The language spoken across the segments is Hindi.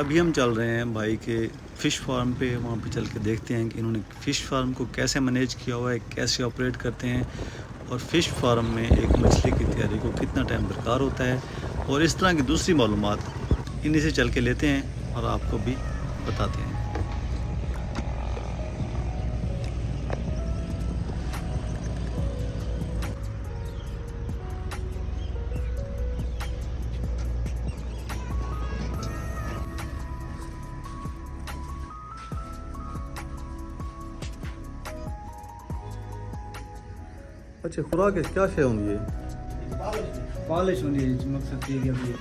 अभी हम चल रहे हैं भाई के फ़िश फार्म पे, वहाँ पे चल के देखते हैं कि इन्होंने फ़िश फार्म को कैसे मैनेज किया हुआ है, कैसे ऑपरेट करते हैं और फ़िश फार्म में एक मछली की तैयारी को कितना टाइम दरकार होता है, और इस तरह की दूसरी मालूमात इन्हीं से चल के लेते हैं और आपको भी बताते हैं। अच्छा, खुराक क्या शे होंगी है? पॉलिश होंगी है, मकसद ये है कि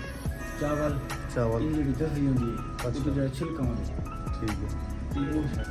चावल चावल इनकी भी तस्वीर होंगी। अच्छा। तो जो छिलका होंगे ठीक है। ये वो है।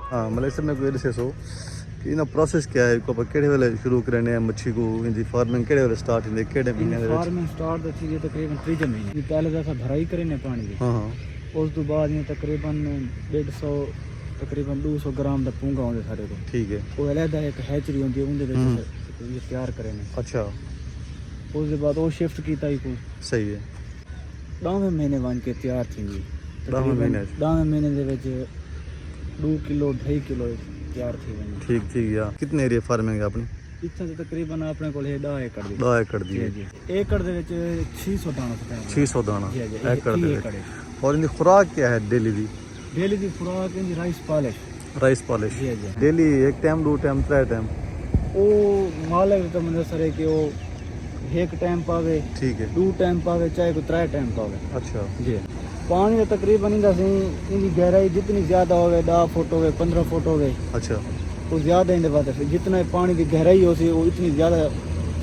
हाँ, मतलब इसमें कोई डिसेस हो कि इना प्रोसेस क्या है, को केड़े वेले शुरू करने हैं मच्छी को, इनकी फार्मिंग केड़े वेले स्टार्ट होंदी, केड़े महीने दे विच? फार्मिंग स्टार्ट थी ये तकरीबन 3 महीने पहले दफा भराई करे ने पानी की। हाँ हाँ। उस तो बाद ये तकरीबन 150 तकरीबन 200 ग्राम दा पूंगा होंदे सारे को। ठीक है। वो अलग एक हैचरी होंदी है, उनदे विच ये तैयार करे ने। अच्छा, उसके बाद वो शिफ्ट कीता ही को सही है। 10वें महीने बन के तैयार थी जी। 10वें महीने 10वें महीने दे विच 2 किलो 2.5 किलो तैयार थी बनी। ठीक ठीक है। कितने एरिया फार्मिंग है अपनी? इतना तो तकरीबन अपने को 10 एकड़ दी। 10 एकड़ दी है। जी एकड़ दे विच 600 दाना सकते 600 दाना जी जी एकड़ दे एकड़ विच। और इनकी खुराक क्या है डेली दी? डेली दी खुराक इन राइस पॉलिश। राइस पॉलिश जी जी डेली एक टाइम, 2 टाइम, 3 टाइम? ओ मालिक तो मतलब सर है कि वो एक टाइम पावे, ठीक है। 2 टाइम पावे, चाहे को 3 टाइम पावे। अच्छा जी पानी तो तकरीबन इंदा से इनकी गहराई जितनी ज़्यादा होवे 10 फुट होवे 15 फुट होवे अच्छा, तो ज़्यादा इंदे बाद जितना पानी की गहराई हो सी वो इतनी ज़्यादा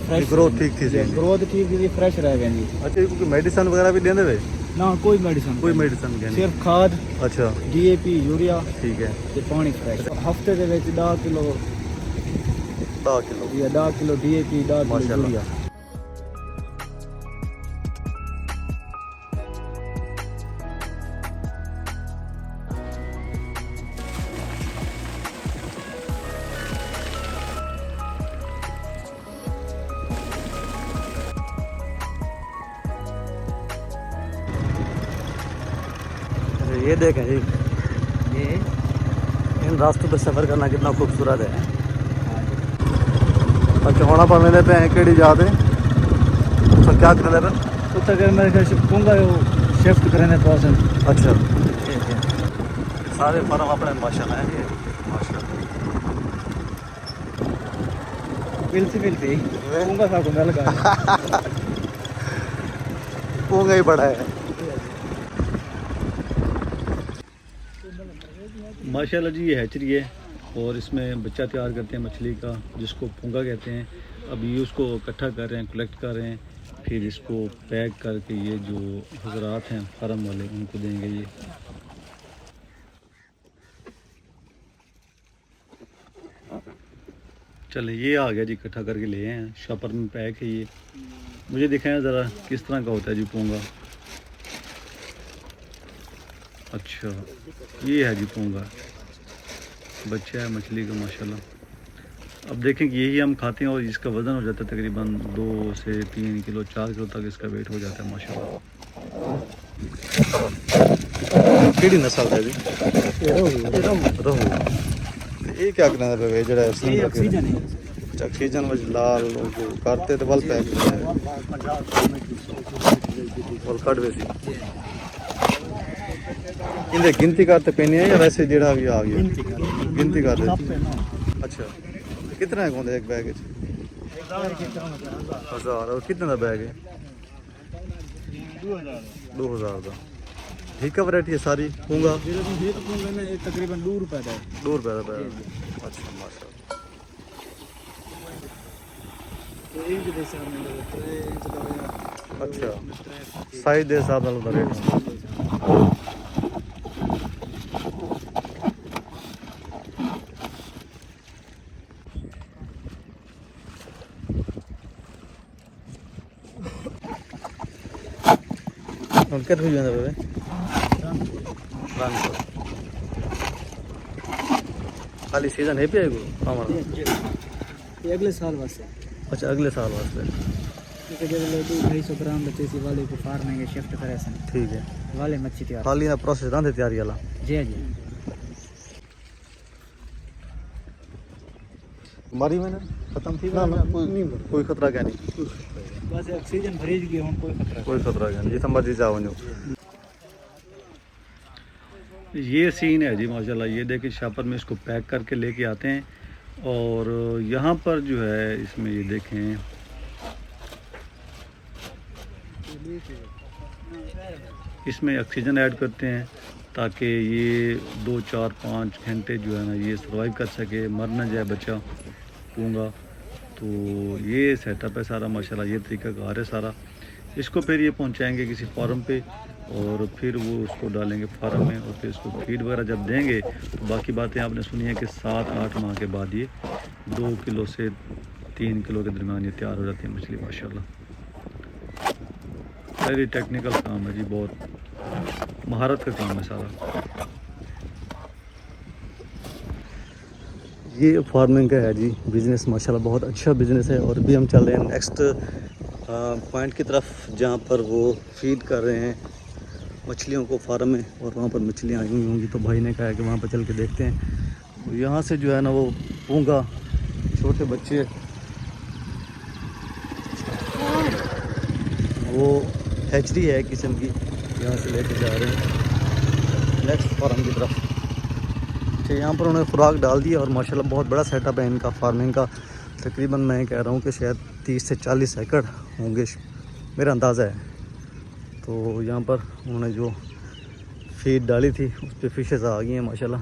फ्रेश ग्रोथ ठीक थी सी। ग्रोथ ठीक थी, फ्रेश रह गई। अच्छा, कोई मेडिसिन वगैरह भी देंदे वे? ना कोई मेडिसिन कोई मेडिसिन नहीं? सिर्फ खाद, अच्छा DAP यूरिया ठीक है। ते पानी फ्रेश। हफ्ते दे विच 10 किलो 10 किलो या 10 किलो DAP 10 किलो माशाल्लाह। यूरिया। ये देखें जी, ये इन रास्तों पे सफ़र करना कितना खूबसूरत है। अच्छा, होना पवेंदे पे केड़ी जाते तो क्या करने पे? तो तक मेरे ख्याल से पूंगा वो शिफ्ट करने प्रोसेस। अच्छा, सारे फार्म अपने माशाल्लाह है ये, माशाल्लाह। मिलती पूंगा सा को मिल गया। पूंगा ही बड़ा है माशाल्लाह जी। ये हैचरी है और इसमें बच्चा तैयार करते हैं मछली का, जिसको पूंगा कहते हैं। अभी उसको इकट्ठा कर रहे हैं, कलेक्ट कर रहे हैं, फिर इसको पैक करके ये जो हजरात हैं फार्म वाले उनको देंगे। ये चले, ये आ गया जी, इकट्ठा करके ले आए हैं, शॉपर में पैक है ये। मुझे दिखाएं ज़रा किस तरह का होता है जी पूंगा। अच्छा, ये है जी पूंगा, बच्चा है मछली का माशाल्लाह। अब देखें कि यही हम खाते हैं और इसका वज़न हो जाता है तकरीबन 2 से 3 किलो 4 किलो तक इसका वेट हो जाता है माशाल्लाह। केड़ी नस्ल है जी? रोहू। ये क्या करना है जड़ा ये ऑक्सीजन है। अच्छा, ऑक्सीजन में लाल करते तो बल पैक और कट वैसी इनके गिनती करते पेनी है या वैसे जेड़ा भी आ गया गिनती कर दे? अच्छा, कितना है होंगे एक बैग? 1000। और कितने का बैग है? 2000 का। ठीक है, वैरायटी है सारी पूंगा? तकरीबन 2 रुपए का है। 2 रुपए का बैग। अच्छा माशाल्लाह। तो एक जैसे हमने लगे 3 इंच लगे। अच्छा साइज दे हिसाब नाल दा रेट ਹੁਣ ਕਿੱਥੇ ਹੋ ਜਾਂਦਾ ਬੇਬੇ रानपुर खाली सीजन है पे हमारा ये अगले साल वास्ते। अच्छा अगले साल वास्ते क्योंकि जब लोग 250 ग्राम बचे सी वाले को फार्मिंग के शिफ्ट करे सन ठीक है वाले मच्छी तैयार खाली ना प्रोसेस रहते तैयारी वाला जी जी हमारी मैंने खत्म थी ना कोई खतरा क्या नहीं बस ऑक्सीजन भरीज गई हम कोई खतरा क्या नहीं जितना मर्जी जाओ ये सीन है जी माशाल्लाह। ये देखिए शापर में इसको पैक करके लेके आते हैं और यहाँ पर जो है इसमें ये देखें इसमें ऑक्सीजन ऐड करते हैं ताकि ये 2 4 5 घंटे जो है ना ये सर्वाइव कर सके, मर ना जाए बच्चा पूंगा। तो ये सेटअप है सारा माशाल्लाह, ये तरीका कार है सारा। इसको फिर ये पहुंचाएंगे किसी फार्म पे और फिर वो उसको डालेंगे फार्म में और फिर इसको फीड वगैरह जब देंगे तो बाकी बातें आपने सुनी है कि 7-8 माह के बाद ये 2 किलो से 3 किलो के दरमियान ये तैयार हो जाती है मछली माशाल्लाह। वेरी टेक्निकल काम है जी, बहुत महारत का काम है सारा। ये फार्मिंग का है जी बिज़नेस माशाल्लाह, बहुत अच्छा बिज़नेस है। और भी हम चल रहे हैं नेक्स्ट पॉइंट की तरफ जहाँ पर वो फीड कर रहे हैं मछलियों को फार्म में और वहाँ पर मछलियाँ आई हुई होंगी। तो भाई ने कहा है कि वहाँ पर चल के देखते हैं। तो यहाँ से जो है ना वो पूंगा छोटे बच्चे वो हैचरी है किस्म की, यहाँ से लेके जा रहे हैं नेक्स्ट फार्म की तरफ। अच्छा यहाँ पर उन्होंने खुराक डाल दिया और माशाल्लाह बहुत बड़ा सेटअप है इनका फार्मिंग का। तकरीबन मैं कह रहा हूँ कि शायद 30 से 40 एकड़ होंगे मेरा अंदाज़ा है। तो यहाँ पर उन्होंने जो फीड डाली थी उस पर फिशेस आ गई हैं माशाल्लाह।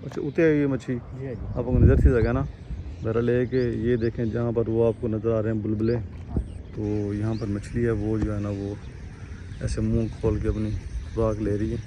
अच्छा उतरे ये मच्छी आपको नज़र थी जगह ना ज़रा लेके ये देखें जहाँ पर वो आपको नज़र आ रहे हैं बुलबुले। तो यहाँ पर मछली है वो जो है ना वो ऐसे मुंह खोल के अपनी खुराक ले रही है।